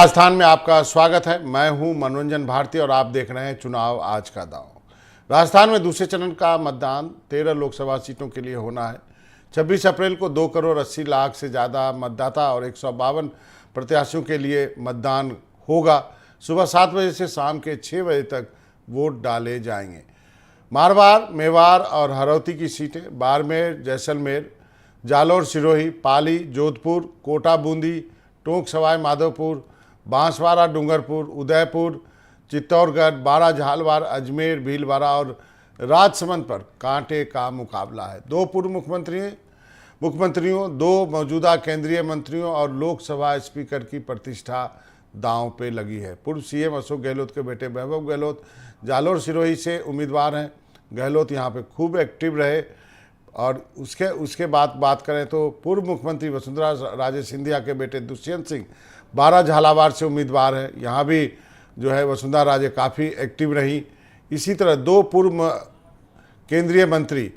राजस्थान में आपका स्वागत है। मैं हूं मनोरंजन भारती और आप देख रहे हैं चुनाव आज का दांव। राजस्थान में दूसरे चरण का मतदान 13 लोकसभा सीटों के लिए होना है। 26 अप्रैल को 2 करोड़ 80 लाख से ज़्यादा मतदाता और 152 प्रत्याशियों के लिए मतदान होगा। सुबह 7 बजे से शाम के 6 बजे तक वोट डाले जाएंगे। मारवाड़, मेवाड़ और हरौती की सीटें बाड़मेर, जैसलमेर, जालौर, सिरोही, पाली, जोधपुर, कोटा, बूंदी, टोंक, सवाई माधोपुर, बांसवाड़ा, डूंगरपुर, उदयपुर, चित्तौड़गढ़, बारा, झालवाड़, अजमेर, भीलवाड़ा और राजसमंद पर कांटे का मुकाबला है। 2 पूर्व मुख्यमंत्रियों, 2 मौजूदा केंद्रीय मंत्रियों और लोकसभा स्पीकर की प्रतिष्ठा दांव पे लगी है। पूर्व सीएम अशोक गहलोत के बेटे वैभव गहलोत जालौर सिरोही से उम्मीदवार हैं। गहलोत यहाँ पे खूब एक्टिव रहे। और उसके बाद बात करें तो पूर्व मुख्यमंत्री वसुंधरा राजे सिंधिया के बेटे दुष्यंत सिंह बारा, झालावाड़ से उम्मीदवार हैं। यहाँ भी जो है वसुंधरा राजे काफ़ी एक्टिव रही। इसी तरह 2 पूर्व केंद्रीय मंत्री,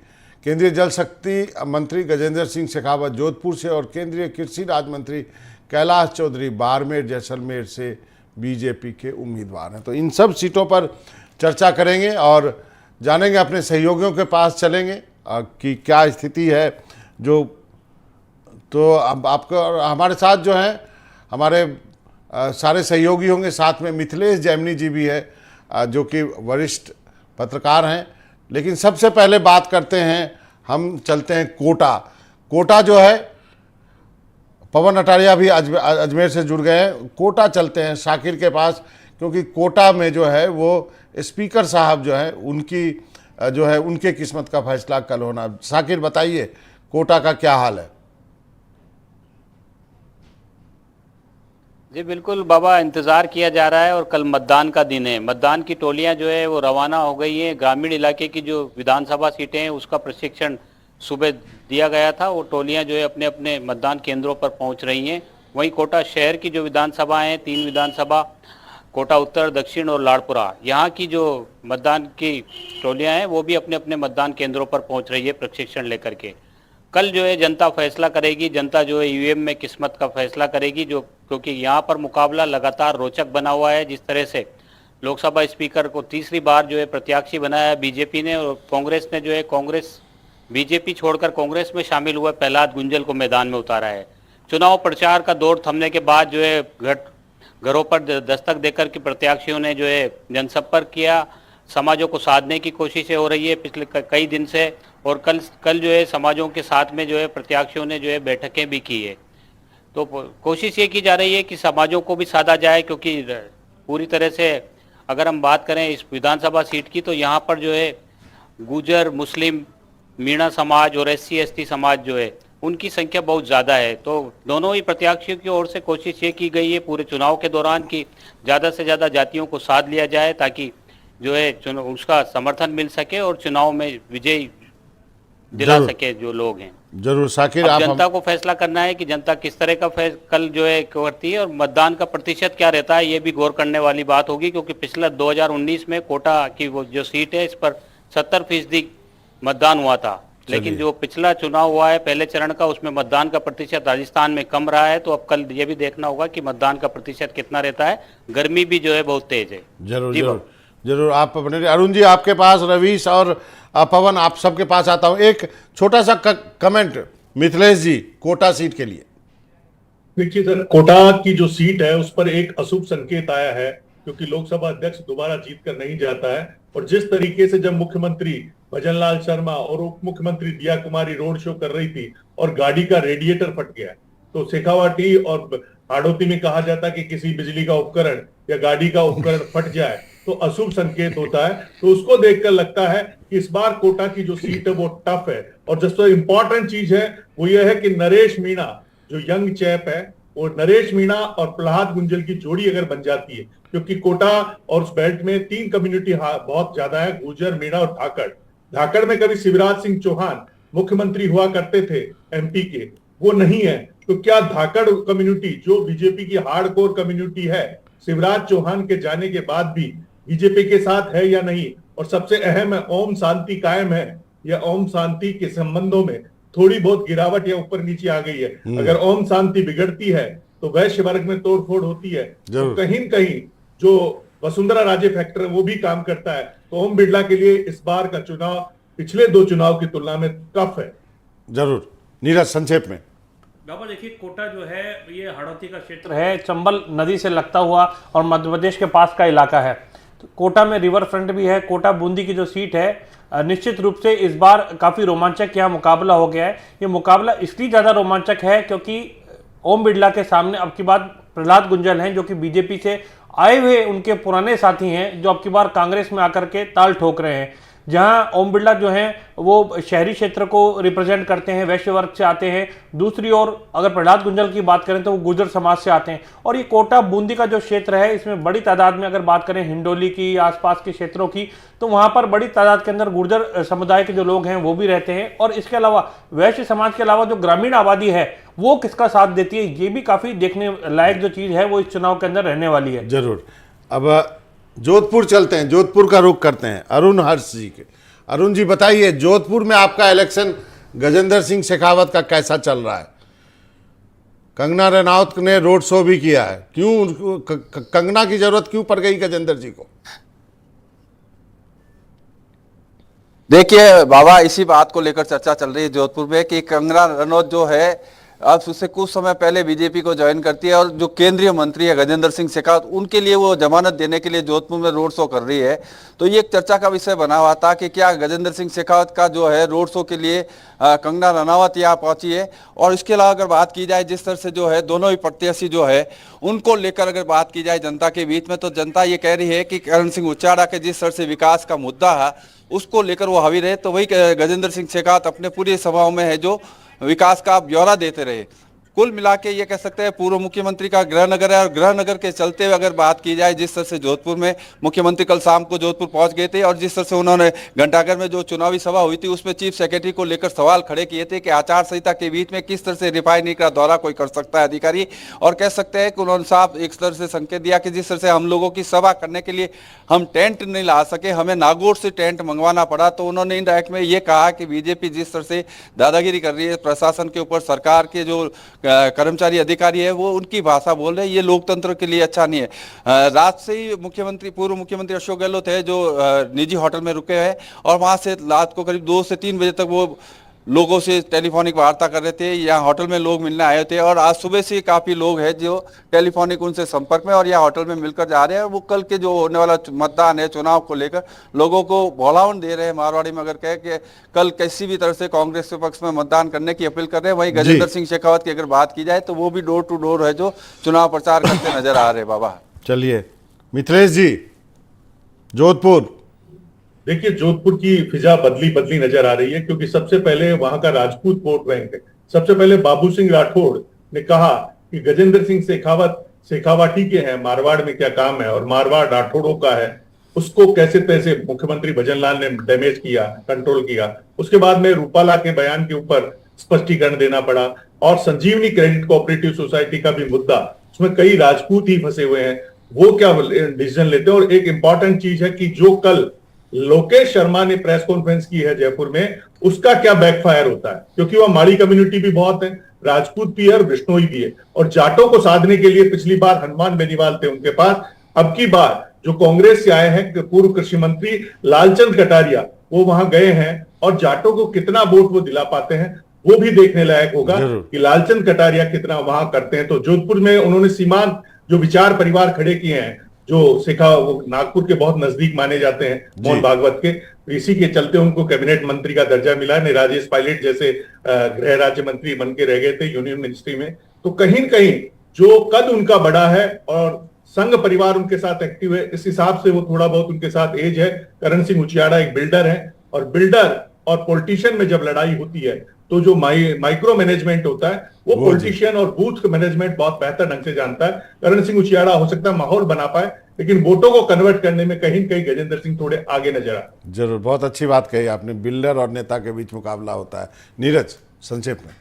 केंद्रीय जल शक्ति मंत्री गजेंद्र सिंह शेखावत जोधपुर से और केंद्रीय कृषि राज्य मंत्री कैलाश चौधरी बाड़मेर, जैसलमेर से बीजेपी के उम्मीदवार हैं। तो इन सब सीटों पर चर्चा करेंगे और जानेंगे, अपने सहयोगियों के पास चलेंगे कि क्या स्थिति है। तो अब आपको हमारे साथ जो है हमारे सारे सहयोगी होंगे। साथ में मिथिलेश जैमिनी जी भी है जो कि वरिष्ठ पत्रकार हैं। लेकिन सबसे पहले बात करते हैं, हम चलते हैं कोटा जो है, पवन अटारिया भी अजमेर से जुड़ गए हैं। कोटा चलते हैं शाकिर के पास, क्योंकि कोटा में जो है वो स्पीकर साहब जो है उनके किस्मत का फैसला कल होना। शाकिर बताइए कोटा का क्या हाल है। जी बिल्कुल बाबा, इंतज़ार किया जा रहा है और कल मतदान का दिन है। मतदान की टोलियां जो है वो रवाना हो गई हैं। ग्रामीण इलाके की जो विधानसभा सीटें हैं उसका प्रशिक्षण सुबह दिया गया था। वो टोलियां जो है अपने अपने मतदान केंद्रों पर पहुंच रही हैं। वहीं कोटा शहर की जो विधानसभा हैं, 3 विधानसभा, कोटा उत्तर, दक्षिण और लाड़पुरा, यहाँ की जो मतदान की टोलियाँ हैं वो भी अपने अपने मतदान केंद्रों पर पहुँच रही है प्रशिक्षण लेकर के। कल जो है जनता फैसला करेगी। जनता जो है ईवीएम में किस्मत का फैसला करेगी, जो क्योंकि यहाँ पर मुकाबला लगातार रोचक बना हुआ है। जिस तरह से लोकसभा स्पीकर को तीसरी बार जो है प्रत्याशी बनाया बीजेपी ने, और कांग्रेस ने जो है बीजेपी छोड़कर कांग्रेस में शामिल हुआ प्रहलाद गुंजल को मैदान में उतारा है। चुनाव प्रचार का दौर थमने के बाद जो है घरों पर दस्तक देकर के प्रत्याशियों ने जो है जनसंपर्क किया। समाजों को साधने की कोशिशें हो रही है पिछले कई दिन से। और कल जो है समाजों के साथ में जो है प्रत्याशियों ने जो है बैठकें भी की है। तो कोशिश ये की जा रही है कि समाजों को भी साधा जाए, क्योंकि पूरी तरह से अगर हम बात करें इस विधानसभा सीट की तो यहाँ पर जो है गुजर, मुस्लिम, मीणा समाज और SC/ST समाज जो है उनकी संख्या बहुत ज़्यादा है। तो दोनों ही प्रत्याशियों की ओर से कोशिश ये की गई है पूरे चुनाव के दौरान कि ज़्यादा से ज़्यादा जातियों को साध लिया जाए, ताकि जो है उसका समर्थन मिल सके और चुनाव में विजय दिला सके जो लोग हैं। जरूर शाकिर, आप जनता को फैसला करना है कि जनता किस तरह का कल जो है करती है, और मतदान का प्रतिशत क्या रहता है ये भी गौर करने वाली बात होगी। क्योंकि पिछला 2019 में कोटा की वो जो सीट है इस पर 70% मतदान हुआ था। लेकिन जो पिछला चुनाव हुआ है पहले चरण का, उसमें मतदान का प्रतिशत राजस्थान में कम रहा है। तो अब कल ये भी देखना होगा कि मतदान का प्रतिशत कितना रहता है। गर्मी भी जो है बहुत तेज है। जरूर आप बने। अरुण जी आपके पास, रवीश और पवन आप सबके पास आता हूं। एक छोटा सा कमेंट मिथिलेश जी कोटा सीट के लिए। देखिए सर, कोटा की जो सीट है उस पर एक अशुभ संकेत आया है, क्योंकि लोकसभा अध्यक्ष दोबारा जीत कर नहीं जाता है। और जिस तरीके से जब मुख्यमंत्री भजनलाल शर्मा और उप मुख्यमंत्री दिया कुमारी रोड शो कर रही थी और गाड़ी का रेडिएटर फट गया, तो शेखावाटी और हाड़ौती में कहा जाता कि किसी बिजली का उपकरण या गाड़ी का उपकरण फट जाए तो अशुभ संकेत होता है। तो उसको देखकर लगता है कि इस बार कोटा की जो सीट है वो टफ है। और सबसे इंपॉर्टेंट चीज है वो ये है कि नरेश मीणा जो यंग चैप है, वो नरेश मीणा और प्रहलाद गुंजल की जोड़ी अगर बन जाती है, क्योंकि कोटा और उस बेल्ट में 3 कम्युनिटी बहुत ज्यादा है, गुर्जर, मीणा और धाकड़ में कभी शिवराज सिंह चौहान मुख्यमंत्री हुआ करते थे MP के, वो नहीं है। तो क्या धाकड़ कम्युनिटी जो बीजेपी की हार्डकोर कम्युनिटी है, शिवराज चौहान के जाने के बाद भी बीजेपी के साथ है या नहीं? और सबसे अहम है, ओम शांति कायम है या ओम शांति के संबंधों में थोड़ी बहुत गिरावट या ऊपर नीचे आ गई है? अगर ओम शांति बिगड़ती है तो वैश्य वर्ग में तोड़फोड़ होती है, तो जरूर। कहीं न कहीं जो वसुंधरा राजे फैक्टर है वो भी काम करता है। तो ओम बिरला के लिए इस बार का चुनाव पिछले 2 चुनाव की तुलना में टफ है। जरूर। नीरज, संक्षेप में। बाबा देखिए, कोटा जो है ये हाड़ौती का क्षेत्र है, चंबल नदी से लगता हुआ और मध्य प्रदेश के पास का इलाका है। तो कोटा में रिवर फ्रंट भी है। कोटा बूंदी की जो सीट है, निश्चित रूप से इस बार काफ़ी रोमांचक यहाँ मुकाबला हो गया है। ये मुकाबला इसलिए ज़्यादा रोमांचक है क्योंकि ओम बिरला के सामने अब की बार प्रहलाद गुंजल हैं, जो कि बीजेपी से आए हुए उनके पुराने साथी हैं, जो अब की बार कांग्रेस में आकर के ताल ठोक रहे हैं। जहां ओम बिरला जो हैं वो शहरी क्षेत्र को रिप्रेजेंट करते हैं, वैश्य वर्ग से आते हैं। दूसरी ओर अगर प्रहलाद गुंजल की बात करें तो वो गुर्जर समाज से आते हैं। और ये कोटा बूंदी का जो क्षेत्र है, इसमें बड़ी तादाद में अगर बात करें हिंडोली की, आसपास के क्षेत्रों की, तो वहां पर बड़ी तादाद के अंदर गुर्जर समुदाय के जो लोग हैं वो भी रहते हैं। और इसके अलावा वैश्य समाज के अलावा जो ग्रामीण आबादी है वो किसका साथ देती है, ये भी काफी देखने लायक जो चीज है वो इस चुनाव के अंदर रहने वाली है। जरूर। अब जोधपुर चलते हैं, जोधपुर का रुख करते हैं अरुण हर्ष जी के। अरुण जी बताइए, जोधपुर में आपका इलेक्शन गजेंद्र सिंह शेखावत का कैसा चल रहा है? कंगना रनौत ने रोड शो भी किया है, क्यों कंगना की जरूरत क्यों पड़ गई गजेंद्र जी को? देखिए बाबा, इसी बात को लेकर चर्चा चल रही है जोधपुर में कि कंगना रनौत जो है अब उससे कुछ समय पहले बीजेपी को ज्वाइन करती है और जो केंद्रीय मंत्री है गजेंद्र सिंह शेखावत, उनके लिए वो जमानत देने के लिए जोधपुर में रोड शो कर रही है। तो ये एक चर्चा का विषय बना हुआ था कि क्या गजेंद्र सिंह शेखावत का जो है रोड शो के लिए कंगना रनौत यहाँ पहुंची है। और इसके अलावा अगर बात की जाए जिस तरह से जो है दोनों ही प्रत्याशी जो है उनको लेकर अगर बात की जाए जनता के बीच में, तो जनता ये कह रही है कि करण सिंह उच्चाड़ा के जिस तरह से विकास का मुद्दा है उसको लेकर वो हावी रहे, तो वही गजेंद्र सिंह शेखावत अपने पूरी सभाओं में है जो विकास का ब्यौरा देते रहे। कुल मिला के ये कह सकते हैं पूर्व मुख्यमंत्री का गृह नगर है। और गृह नगर के चलते हुए अगर बात की जाए जिस तरह से जोधपुर में मुख्यमंत्री कल शाम को जोधपुर पहुंच गए थे और जिस तरह से उन्होंने घंटाघर में जो चुनावी सभा हुई थी उसमें चीफ सेक्रेटरी को लेकर सवाल खड़े किए थे कि आचार संहिता के बीच में किस तरह से रिफाइनरी का दौरा कोई कर सकता है अधिकारी। और कह सकते हैं कि उन्होंने साफ एक तरह से संकेत दिया कि जिस तरह से हम लोगों की सभा करने के लिए हम टेंट नहीं ला सके, हमें नागौर से टेंट मंगवाना पड़ा। तो उन्होंने इनडायरेक्ट में ये कहा कि बीजेपी जिस तरह से दादागिरी कर रही है प्रशासन के ऊपर, सरकार के जो कर्मचारी अधिकारी है वो उनकी भाषा बोल रहे हैं, ये लोकतंत्र के लिए अच्छा नहीं है। रात से ही पूर्व मुख्यमंत्री अशोक गहलोत है जो निजी होटल में रुके हैं और वहां से रात को करीब 2 से 3 बजे तक वो लोगों से टेलीफोनिक वार्ता कर रहे थे। यहाँ होटल में लोग मिलने आए थे और आज सुबह से काफी लोग हैं जो टेलीफोनिक उनसे संपर्क में और यहाँ होटल में मिलकर जा रहे हैं। वो कल के जो होने वाला मतदान है चुनाव को लेकर लोगों को भोलावन दे रहे हैं, मारवाड़ी में अगर कहे कि कल किसी भी तरह से कांग्रेस के पक्ष में मतदान करने की अपील कर रहे हैं। वहीं गजेंद्र सिंह शेखावत की अगर बात की जाए तो वो भी डोर टू डोर है जो चुनाव प्रचार करते नजर आ रहे हैं। बाबा चलिए मिथिलेश जी, जोधपुर। देखिए, जोधपुर की फिजा बदली नजर आ रही है क्योंकि सबसे पहले वहां का राजपूत वोट बैंक है। सबसे पहले बाबू सिंह राठौड़ ने कहा कि गजेंद्र सिंह शेखावत शेखावाटी के हैं, मारवाड़ में क्या काम है और मारवाड़ राठौड़ों का है, उसको कैसे तैसे मुख्यमंत्री भजनलाल ने डैमेज किया, कंट्रोल किया। उसके बाद में रूपाला के बयान के ऊपर स्पष्टीकरण देना पड़ा और संजीवनी क्रेडिट कोऑपरेटिव सोसाइटी का भी मुद्दा, उसमें कई राजपूत ही फंसे हुए हैं, वो क्या डिसीजन लेते हैं। और एक इंपॉर्टेंट चीज है कि जो कल लोकेश शर्मा ने प्रेस कॉन्फ्रेंस की है जयपुर में, उसका क्या बैकफायर होता है, क्योंकि वह माड़ी कम्युनिटी भी बहुत है, राजपूत भी है और बिश्नोई भी है। और जाटों को साधने के लिए पिछली बार हनुमान बेनीवाल थे उनके पास, अब की बार जो कांग्रेस से आए हैं पूर्व कृषि मंत्री लालचंद कटारिया, वो वहां गए हैं और जाटों को कितना वोट वो दिला पाते हैं वो भी देखने लायक होगा कि लालचंद कटारिया कितना वहां करते हैं। तो जोधपुर में उन्होंने सीमांत जो विचार परिवार खड़े किए हैं, जो वो नागपुर के बहुत नजदीक माने जाते हैं मोहन भागवत के, इसी के चलते उनको कैबिनेट मंत्री का दर्जा मिला है। राजेश पायलट जैसे गृह राज्य मंत्री बन के रह गए थे यूनियन मिनिस्ट्री में। तो कहीं न कहीं जो कद उनका बड़ा है और संघ परिवार उनके साथ एक्टिव है, इस हिसाब से वो थोड़ा बहुत उनके साथ एज है। करण सिंह उचियाड़ा एक बिल्डर है और बिल्डर और पॉलिटिशियन में जब लड़ाई होती है तो जो माइक्रो मैनेजमेंट होता है वो पॉलिटिशियन और बूथ मैनेजमेंट बहुत बेहतर ढंग से जानता है। करण सिंह उचियाड़ा हो सकता है माहौल बना पाए, लेकिन वोटों को कन्वर्ट करने में कहीं कहीं गजेंद्र सिंह थोड़े आगे नजर आए। जरूर, बहुत अच्छी बात कही आपने, बिल्डर और नेता के बीच मुकाबला होता है। नीरज, संक्षेप में।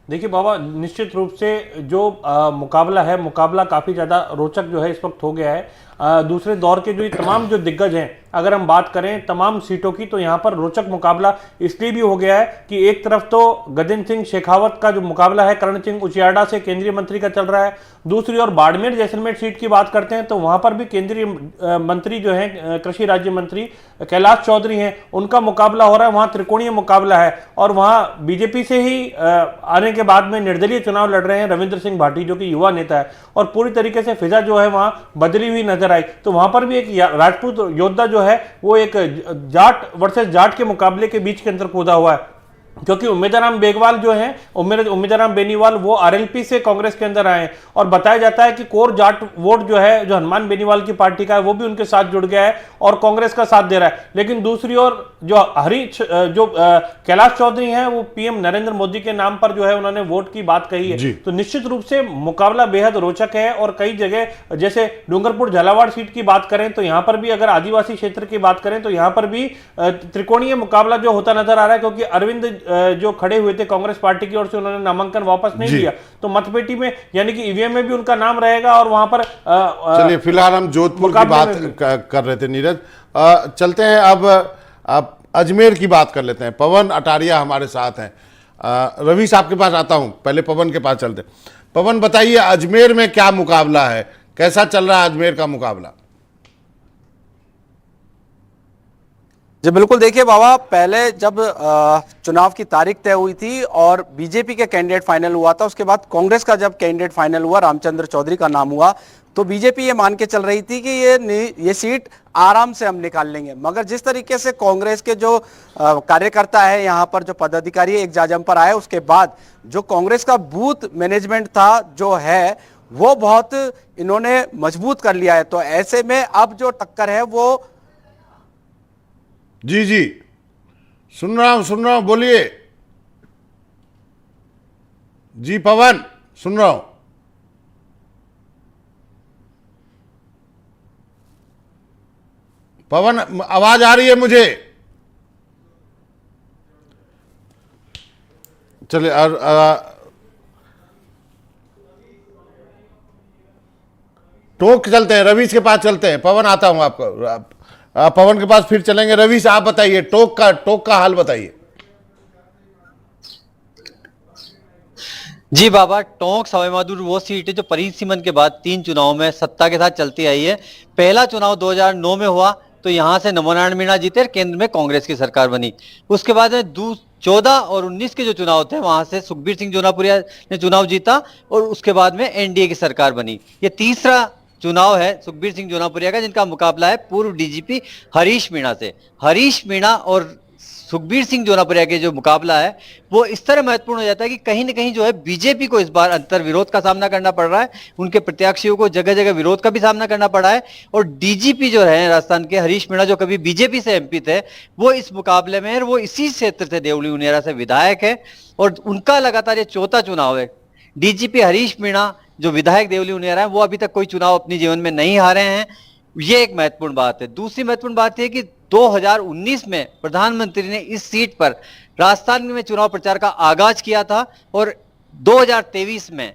देखिए बाबा, निश्चित रूप से जो मुकाबला है, मुकाबला काफ़ी ज़्यादा रोचक जो है इस वक्त हो गया है। दूसरे दौर के जो तमाम जो दिग्गज हैं अगर हम बात करें तमाम सीटों की, तो यहाँ पर रोचक मुकाबला इसलिए भी हो गया है कि एक तरफ तो गजेंद्र सिंह शेखावत का जो मुकाबला है करण सिंह उचियाडा से केंद्रीय मंत्री का चल रहा है, दूसरी ओर बाड़मेर जैसलमेर सीट की बात करते हैं तो वहां पर भी केंद्रीय मंत्री जो है कृषि राज्य मंत्री कैलाश चौधरी हैं, उनका मुकाबला हो रहा है। वहां त्रिकोणीय मुकाबला है और वहां बीजेपी से ही आने के बाद में निर्दलीय चुनाव लड़ रहे हैं रविंद्र सिंह भाटी जो कि युवा नेता है, और पूरी तरीके से फिजा जो है वहां बदली हुई नजर आई। तो वहां पर भी एक राजपूत योद्धा जो है वो एक जाट वर्सेस जाट के मुकाबले के बीच के अंदर कूदा हुआ है, क्योंकि उम्मीदाराम बेगवाल जो है उम्मीदाराम बेनीवाल वो आरएलपी से कांग्रेस के अंदर आए और बताया जाता है कि कोर जाट वोट जो है जो हनुमान बेनीवाल की पार्टी का है वो भी उनके साथ जुड़ गया है और कांग्रेस का साथ दे रहा है। लेकिन दूसरी ओर जो कैलाश चौधरी हैं वो पीएम नरेंद्र मोदी के नाम पर जो है उन्होंने वोट की बात कही है, तो निश्चित रूप से मुकाबला बेहद रोचक है। और कई जगह जैसे डूंगरपुर झालावाड़ सीट की बात करें तो यहां पर भी, अगर आदिवासी क्षेत्र की बात करें तो यहां पर भी त्रिकोणीय मुकाबला जो होता नजर आ रहा है, क्योंकि अरविंद जो खड़े हुए थे कांग्रेस पार्टी की ओर से उन्होंने नामांकन वापस नहीं लिया, तो मतपेटी में यानी कि ईवीएम में भी उनका नाम रहेगा और वहां पर चलिए फिलहाल हम जोधपुर की बात कर रहे थे नीरज, चलते हैं अब अजमेर की बात कर लेते हैं। पवन अटारिया हमारे साथ हैं। रवि साहब के पास आता हूं, पहले पवन के पास चलते हैं। पवन बताइए अजमेर में क्या मुकाबला है, कैसा चल रहा है अजमेर का मुकाबला? जी बिल्कुल, देखिए बाबा, पहले जब चुनाव की तारीख तय हुई थी और बीजेपी के कैंडिडेट फाइनल हुआ था, उसके बाद कांग्रेस का जब कैंडिडेट फाइनल हुआ, रामचंद्र चौधरी का नाम हुआ, तो बीजेपी ये मान के चल रही थी कि ये सीट आराम से हम निकाल लेंगे। मगर जिस तरीके से कांग्रेस के जो कार्यकर्ता है, यहाँ पर जो पदाधिकारी एक जाजम पर आए, उसके बाद जो कांग्रेस का बूथ मैनेजमेंट था जो है वो बहुत इन्होंने मजबूत कर लिया है। तो ऐसे में अब जो टक्कर है वो जी जी सुन रहा हूं, बोलिए जी। पवन सुन रहा हूं। पवन आवाज आ रही है मुझे? चलिए टोक चलते हैं, रवीश के पास चलते हैं। पवन आता हूं आपको, पवन के पास फिर चलेंगे। रवि से आप बताइए टोक का हाल बताइए। जी बाबा, टोंक सवाईमाधोपुर वो सीट है जो परीत सिमन के बाद 3 चुनाव में सत्ता के साथ चलती आई है। पहला चुनाव 2009 में हुआ तो यहां से नमोनारायण मीणा जीते और केंद्र में कांग्रेस की सरकार बनी। उसके बाद में 14 और 19 के जो चुनाव थे वहां से सुखबीर सिंह जोनापुरिया ने चुनाव जीता और उसके बाद में एनडीए की सरकार बनी। ये तीसरा चुनाव है सुखबीर सिंह जोनापुरिया का, जिनका मुकाबला है पूर्व डीजीपी हरीश मीणा से। हरीश मीणा और सुखबीर सिंह जोनापुरिया के जो मुकाबला है वो इस तरह महत्वपूर्ण हो जाता है कि कहीं ना कहीं जो है बीजेपी को इस बार अंतर विरोध का सामना करना पड़ रहा है, उनके प्रत्याशियों को जगह जगह विरोध का भी सामना करना पड़ा है। और डीजीपी जो रहे राजस्थान के हरीश मीणा, जो कभी बीजेपी से एमपी थे, वो इस मुकाबले में, वो इसी क्षेत्र से देवली उनियारा से विधायक है और उनका लगातार ये चौथा चुनाव है। डीजीपी हरीश मीणा जो विधायक देवली उनियारा है वो अभी तक कोई चुनाव अपने जीवन में नहीं हारे हैं, ये एक महत्वपूर्ण बात है। दूसरी महत्वपूर्ण बात यह कि 2019 में प्रधानमंत्री ने इस सीट पर राजस्थान में चुनाव प्रचार का आगाज किया था और 2023 में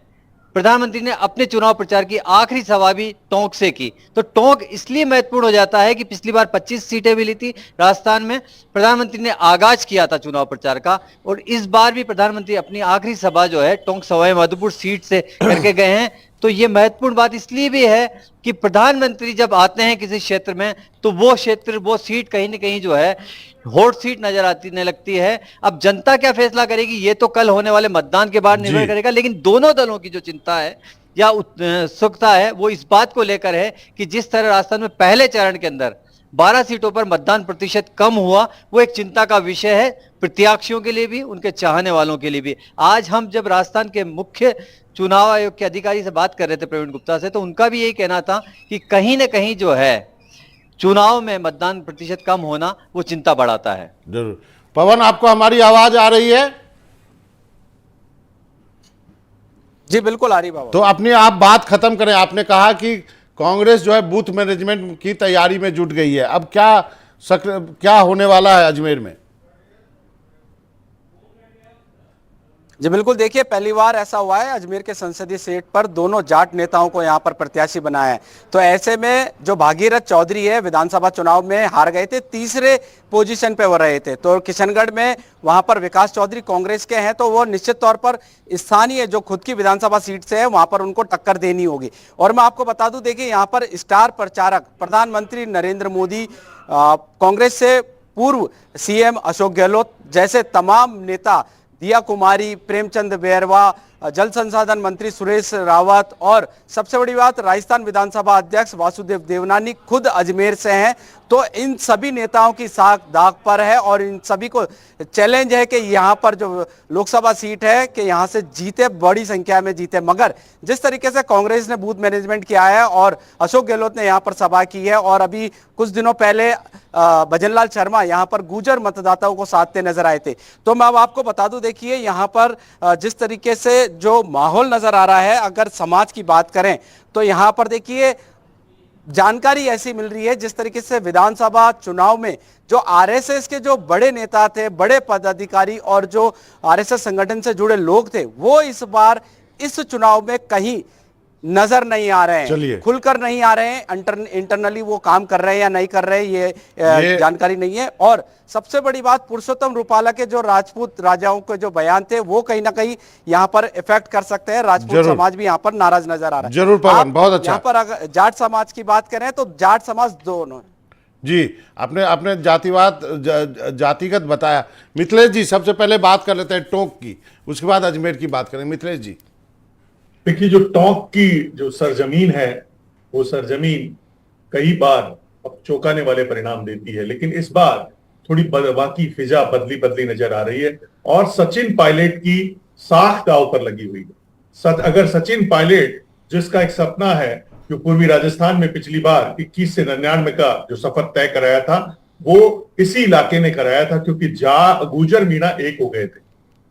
प्रधानमंत्री ने अपने चुनाव प्रचार की आखिरी सभा भी टोंक से की। तो टोंक इसलिए महत्वपूर्ण हो जाता है कि पिछली बार 25 सीटें मिली थी राजस्थान में, प्रधानमंत्री ने आगाज किया था चुनाव प्रचार का, और इस बार भी प्रधानमंत्री अपनी आखिरी सभा जो है टोंक सवाईमाधोपुर सीट से करके गए हैं। तो ये महत्वपूर्ण बात इसलिए भी है कि प्रधानमंत्री जब आते हैं किसी क्षेत्र में तो वो क्षेत्र, वो सीट कहीं ना कहीं जो है हॉट सीट नजर आने लगती है। अब जनता क्या फैसला करेगी ये तो कल होने वाले मतदान के बाद निर्भर करेगा, लेकिन दोनों दलों की जो चिंता है या उत्सुकता है वो इस बात को लेकर है कि जिस तरह राजस्थान में पहले चरण के अंदर 12 सीटों पर मतदान प्रतिशत कम हुआ, वो एक चिंता का विषय है प्रत्याशियों के लिए भी, उनके चाहने वालों के लिए भी। आज हम जब राजस्थान के मुख्य चुनाव आयोग के अधिकारी से बात कर रहे थे, प्रवीण गुप्ता से, तो उनका भी यही कहना था कि कहीं ना कहीं जो है चुनाव में मतदान प्रतिशत कम होना वो चिंता बढ़ाता है। जरूर। पवन, आपको हमारी आवाज आ रही है? जी बिल्कुल आ रही बाबा। तो अपनी आप बात खत्म करें। आपने कहा कि कांग्रेस जो है बूथ मैनेजमेंट की तैयारी में जुट गई है, अब क्या होने वाला है अजमेर में? जी बिल्कुल, देखिए पहली बार ऐसा हुआ है अजमेर के संसदीय सीट पर दोनों जाट नेताओं को यहां पर प्रत्याशी बनाया है। तो ऐसे में जो भागीरथ चौधरी है विधानसभा चुनाव में हार गए थे, तीसरे पोजीशन पे वो रहे थे। तो किशनगढ़ में वहां पर विकास चौधरी कांग्रेस के हैं, तो वो निश्चित तौर पर स्थानीय जो खुद की विधानसभा सीट से है वहां पर उनको टक्कर देनी होगी। और मैं आपको बता दूं, देखिए यहाँ पर स्टार प्रचारक प्रधानमंत्री नरेंद्र मोदी, कांग्रेस से पूर्व सीएम अशोक गहलोत जैसे तमाम नेता, दिया कुमारी, प्रेमचंद बैरवा, जल संसाधन मंत्री सुरेश रावत और सबसे बड़ी बात राजस्थान विधानसभा अध्यक्ष वासुदेव देवनानी खुद अजमेर से हैं। तो इन सभी नेताओं की साख दाग पर है और इन सभी को चैलेंज है कि यहाँ पर जो लोकसभा सीट है कि यहाँ से जीते, बड़ी संख्या में जीते। मगर जिस तरीके से कांग्रेस ने बूथ मैनेजमेंट किया है और अशोक गहलोत ने यहाँ पर सभा की है और अभी कुछ दिनों पहले भजनलाल शर्मा यहाँ पर गुर्जर मतदाताओं को साधते नजर आए थे। तो मैं अब आपको बता दूं, देखिए यहाँ पर जिस तरीके से जो माहौल नजर आ रहा है, अगर समाज की बात करें तो यहाँ पर देखिए जानकारी ऐसी मिल रही है जिस तरीके से विधानसभा चुनाव में जो आरएसएस के जो बड़े नेता थे, बड़े पदाधिकारी और जो आरएसएस संगठन से जुड़े लोग थे, वो इस बार इस चुनाव में कहीं नजर नहीं आ रहे हैं, खुलकर नहीं आ रहे हैं। इंटरनली वो काम कर रहे हैं या नहीं कर रहे हैं ये जानकारी नहीं है। और सबसे बड़ी बात, पुरुषोत्तम रूपाला के जो राजपूत राजाओं के जो बयान थे वो कहीं ना कहीं यहाँ पर इफेक्ट कर सकते हैं। राजपूत समाज भी यहाँ पर नाराज नजर आ रहा है। जरूर पवन, बहुत अच्छा। यहाँ पर अगर जाट समाज की बात करें तो जाट समाज दोनों जी, आपने जातिवाद जातिगत बताया। मिथिलेश जी, सबसे पहले बात कर लेते हैं टोंक की, उसके बाद अजमेर की बात करें। मिथिलेश जी, देखिए जो टोंक की जो सरजमीन है वो सरजमीन कई बार अब चौंकाने वाले परिणाम देती है, लेकिन इस बार थोड़ी बाकी फिजा बदली नजर आ रही है और सचिन पायलट की साख दांव पर लगी हुई है। अगर सचिन पायलट, जिसका एक सपना है, जो पूर्वी राजस्थान में पिछली बार 21 से 99 का जो सफर तय कराया था वो इसी इलाके ने कराया था, क्योंकि गुर्जर मीणा एक हो गए थे।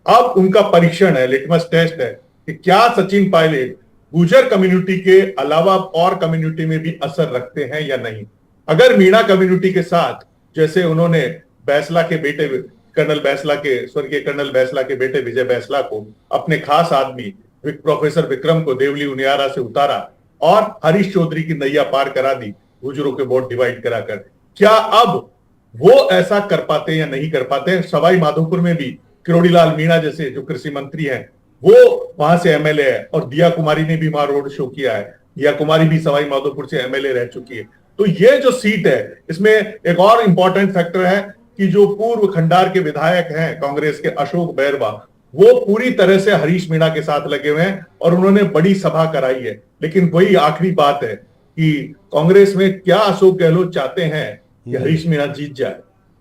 अब उनका परीक्षण है, लिटमस टेस्ट है कि क्या सचिन पायलट गुर्जर कम्युनिटी के अलावा और कम्युनिटी में भी असर रखते हैं या नहीं। अगर मीणा कम्युनिटी के साथ, जैसे उन्होंने बैसला के बेटे स्वर्गीय कर्नल बैसला के बेटे विजय बैसला को, अपने खास आदमी प्रोफेसर विक्रम को देवली उनियारा से उतारा और हरीश चौधरी की नैया पार करा दी गुर्जरों के वोट डिवाइड कराकर, क्या अब वो ऐसा कर पाते या नहीं कर पाते। सवाई माधोपुर में भी किरोड़ीलाल मीणा जैसे जो कृषि मंत्री हैं वो वहां से एमएलए है और दिया कुमारी ने भी वहां रोड शो किया है। दिया कुमारी भी सवाई माधोपुर से एमएलए रह चुकी है। तो ये जो सीट है, इसमें एक और इंपॉर्टेंट फैक्टर है कि जो पूर्व खंडार के विधायक हैं कांग्रेस के अशोक बैरवा, वो पूरी तरह से हरीश मीणा के साथ लगे हुए हैं और उन्होंने बड़ी सभा कराई है। लेकिन वही आखिरी बात है कि कांग्रेस में क्या अशोक गहलोत चाहते हैं कि हरीश मीणा जीत जाए,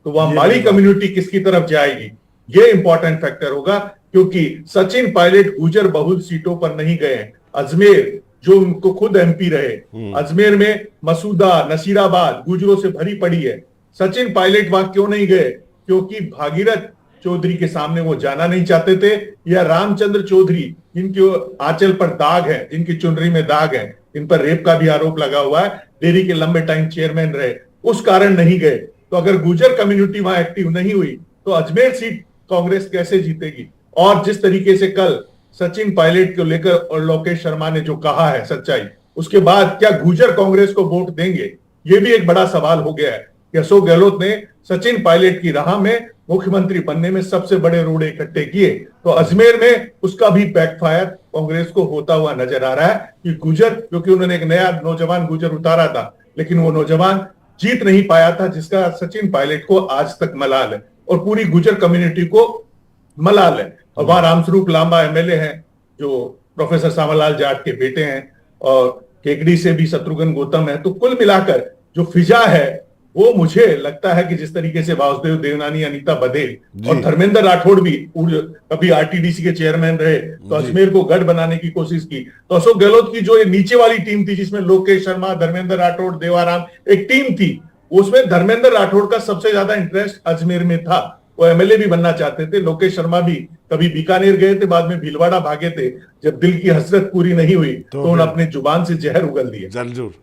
तो वह माली कम्युनिटी किसकी तरफ जाएगी, ये इंपॉर्टेंट फैक्टर होगा। क्योंकि सचिन पायलट गुर्जर बहुल सीटों पर नहीं गए। अजमेर जो उनको खुद एमपी रहे, अजमेर में मसूदा, नसीराबाद गुर्जरों से भरी पड़ी है। सचिन पायलट वहां क्यों नहीं गए? क्योंकि भागीरथ चौधरी के सामने वो जाना नहीं चाहते थे, या रामचंद्र चौधरी जिनके आंचल पर दाग है, जिनकी चुनरी में दाग है, इन पर रेप का भी आरोप लगा हुआ है, डेयरी के लंबे टाइम चेयरमैन रहे, उस कारण नहीं गए। तो अगर गुर्जर कम्युनिटी वहां एक्टिव नहीं हुई तो अजमेर सीट कांग्रेस कैसे जीतेगी। और जिस तरीके से कल सचिन पायलट को लेकर और लोकेश शर्मा ने जो कहा है सच्चाई, उसके बाद क्या गुर्जर कांग्रेस को वोट देंगे, ये भी एक बड़ा सवाल हो गया है कि अशोक गहलोत ने सचिन पायलट की राह में मुख्यमंत्री बनने में सबसे बड़े रोड़े इकट्ठे किए, तो अजमेर में उसका भी बैकफायर कांग्रेस को होता हुआ नजर आ रहा है कि गुर्जर, क्योंकि उन्होंने एक नया नौजवान गुर्जर उतारा था, लेकिन वो नौजवान जीत नहीं पाया था, जिसका सचिन पायलट को आज तक मलाल है और पूरी गुर्जर कम्युनिटी को मलाल है। और वहां रामस्वरूप लांबा एमएलए हैं जो प्रोफेसर सावरलाल जाट के बेटे हैं, और केकड़ी से भी शत्रुघ्न गौतम है। तो कुल मिलाकर जो फिजा है वो मुझे लगता है कि जिस तरीके से वासुदेव देवनानी, अनीता बघेल और धर्मेंद्र राठौड़ भी कभी आरटीडीसी के चेयरमैन रहे, तो अजमेर को गढ़ बनाने की कोशिश की। तो अशोक गहलोत की जो नीचे वाली टीम थी, जिसमें लोकेश शर्मा, धर्मेंद्र राठौड़, देवाराम, एक टीम थी, उसमें धर्मेंद्र राठौड़ का सबसे ज्यादा इंटरेस्ट अजमेर में था। वो एमएलए भी बनना चाहते थे। लोकेश शर्मा भी कभी बीकानेर गए थे, बाद में भीलवाड़ा भागे थे। जब दिल की हसरत पूरी नहीं हुई तो उन्होंने अपने जुबान से जहर उगल दिया। जरूर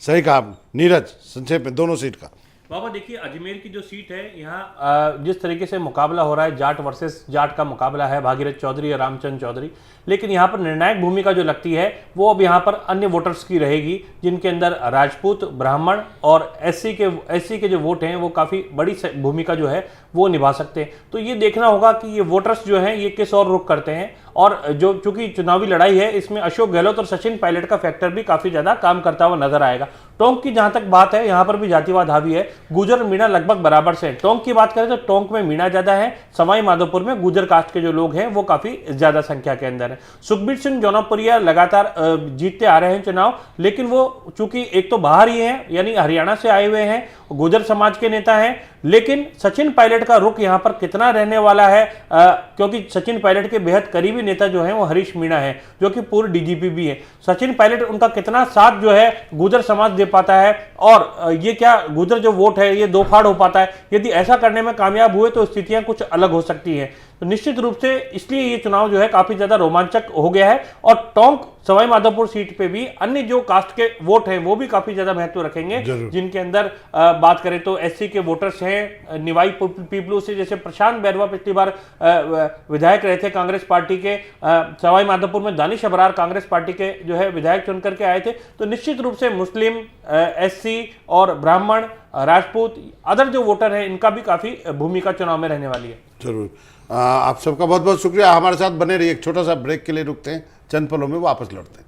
सही कहा नीरज, संक्षेप में दोनों सीट का। बाबा देखिए, अजमेर की जो सीट है यहाँ जिस तरीके से मुकाबला हो रहा है, जाट वर्सेस जाट का मुकाबला है, भागीरथ चौधरी और रामचंद्र चौधरी, लेकिन यहाँ पर निर्णायक भूमिका जो लगती है वो अब यहाँ पर अन्य वोटर्स की रहेगी, जिनके अंदर राजपूत, ब्राह्मण और एससी के जो वोट हैं वो काफ़ी बड़ी भूमिका जो है वो निभा सकते हैं। तो ये देखना होगा कि ये वोटर्स जो हैं ये किस और रुख करते हैं, और जो चूंकि चुनावी लड़ाई है इसमें अशोक गहलोत और सचिन पायलट का फैक्टर भी काफ़ी ज़्यादा काम करता हुआ नजर आएगा। टोंक की जहां तक बात है, यहाँ पर भी जातिवाद हावी है, गुजर और मीणा लगभग बराबर से है। टोंक की बात करें तो टोंक में मीणा ज्यादा है, सवाई माधोपुर में गुजर कास्ट के जो लोग हैं वो काफी ज्यादा संख्या के अंदर है। सुखबीर सिंह जौनपुरिया लगातार जीतते आ रहे हैं चुनाव, लेकिन वो चूंकि एक तो बाहर ही है, यानी हरियाणा से आए हुए हैं, गुजर समाज के नेता हैं, लेकिन सचिन पायलट का रुख यहां पर कितना रहने वाला है, क्योंकि सचिन पायलट के बेहद करीबी नेता जो हैं वो हरीश मीणा है, जो कि पूर्व डीजीपी भी है। सचिन पायलट उनका कितना साथ जो है गुजर समाज दे पाता है, और ये क्या गुजर जो वोट है ये दो फाड़ हो पाता है, यदि ऐसा करने में कामयाब हुए तो स्थितियां कुछ अलग हो सकती हैं। तो निश्चित रूप से इसलिए ये चुनाव जो है काफी ज्यादा रोमांचक हो गया है, और टोंक सवाई माधोपुर सीट पे भी अन्य जो कास्ट के वोट हैं वो भी काफी ज्यादा महत्व रखेंगे, जिनके अंदर बात करें तो एससी के वोटर्स हैं, निवाई पीपलू से, जैसे प्रशांत बैरवा पिछली बार विधायक रहे थे कांग्रेस पार्टी के, सवाई माधोपुर में दानिश अबरार कांग्रेस पार्टी के जो है विधायक चुन करके आए थे। तो निश्चित रूप से मुस्लिम, एससी और ब्राह्मण, राजपूत, अदर जो वोटर हैं इनका भी काफी भूमिका चुनाव में रहने वाली है। जरूर, आप सबका बहुत बहुत शुक्रिया, हमारे साथ बने रहिए। एक छोटा सा ब्रेक के लिए रुकते हैं, चंद पलों में वापस लौटते हैं।